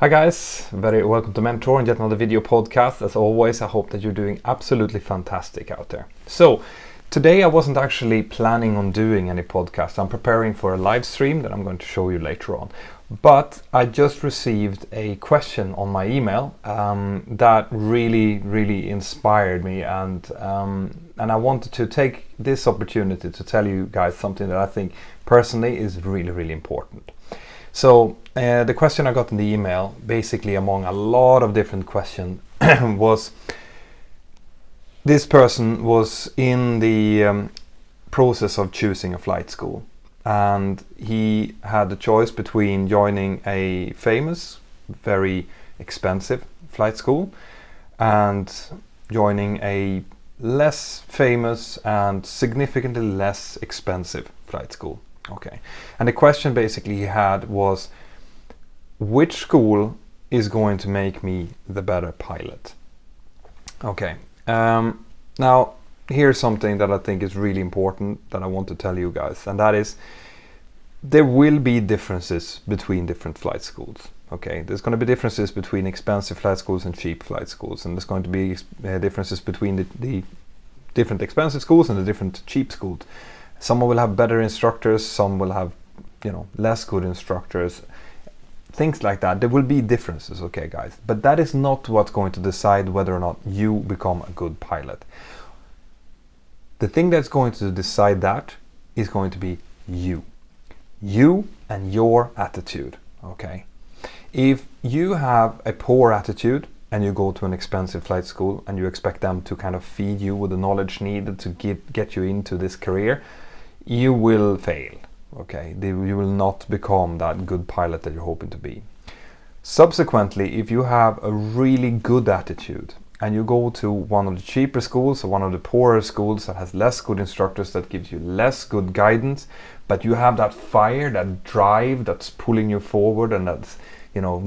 Hi guys, very welcome to Mentour and yet another video podcast. As always, I hope that you're doing absolutely fantastic out there. So today I wasn't actually planning on doing any podcast. I'm preparing for a live stream that I'm going to show you later on. But I just received a question on my email that really inspired me, and I wanted to take this opportunity to tell you guys something that I think personally is really important. So the question I got in the email, basically among a lot of different questions, was this person was in the process of choosing a flight school, and he had the choice between joining a famous, very expensive flight school and joining a less famous and significantly less expensive flight school. Okay, and the question basically he had was, which school is going to make me the better pilot? Okay, now here's something that I think is really important that I want to tell you guys, and that is there will be differences between different flight schools. Okay, there's going to be differences between expensive flight schools and cheap flight schools, and there's going to be differences between the different expensive schools and the different cheap schools. Some will have better instructors, some will have, less good instructors, things like that. There will be differences, okay guys, but that is not what's going to decide whether or not you become a good pilot. The thing that's going to decide that is going to be you and your attitude, okay? If you have a poor attitude and you go to an expensive flight school and you expect them to kind of feed you with the knowledge needed to get you into this career, you will fail, okay? You will not become that good pilot that you're hoping to be. Subsequently, if you have a really good attitude and you go to one of the cheaper schools or one of the poorer schools that has less good instructors, that gives you less good guidance, but you have that fire, that drive that's pulling you forward and that's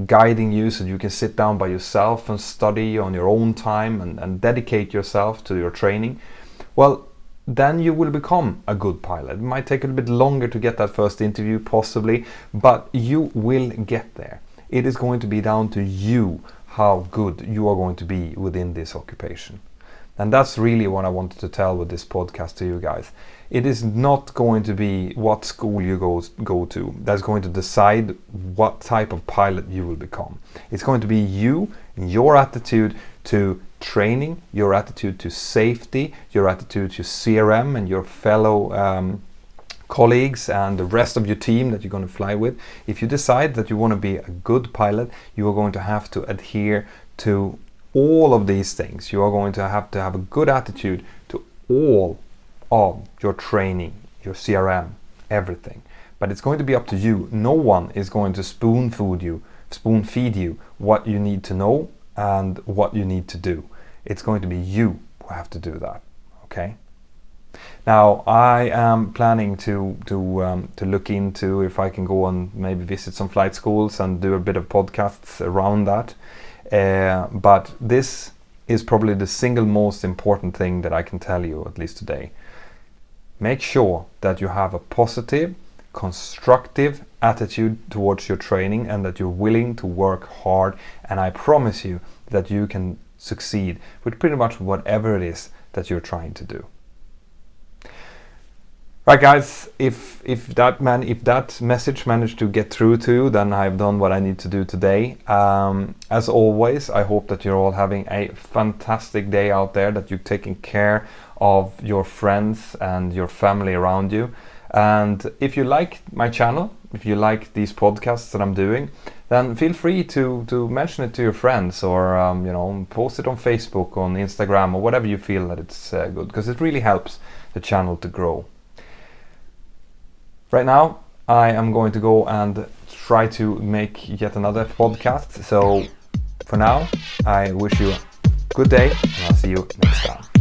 guiding you so you can sit down by yourself and study on your own time and dedicate yourself to your training, well, then you will become a good pilot. It might take a little bit longer to get that first interview, possibly, but you will get there. It is going to be down to you how good you are going to be within this occupation. And that's really what I wanted to tell with this podcast to you guys. It is not going to be what school you go to that's going to decide what type of pilot you will become. It's going to be you and your attitude to training, your attitude to safety, your attitude to CRM and your fellow colleagues and the rest of your team that you're going to fly with. If you decide that you want to be a good pilot, you are going to have to adhere to all of these things. You are going to have a good attitude to all of your training, your CRM, everything. But it's going to be up to you. No one is going to spoon feed you what you need to know and what you need to do. It's going to be you who have to do that, okay? Now, I am planning to look into if I can go and maybe visit some flight schools and do a bit of podcasts around that. But this is probably the single most important thing that I can tell you, at least today. Make sure that you have a positive, constructive attitude towards your training and that you're willing to work hard. And I promise you that you can succeed with pretty much whatever it is that you're trying to do. Right guys, if that message managed to get through to you, then I've done what I need to do today. As always, I hope that you're all having a fantastic day out there, that you're taking care of your friends and your family around you. And if you like my channel, if you like these podcasts that I'm doing, then feel free to mention it to your friends, or post it on Facebook, on Instagram, or whatever you feel that it's good, because it really helps the channel to grow. Right now, I am going to go and try to make yet another podcast. So for now, I wish you a good day, and I'll see you next time.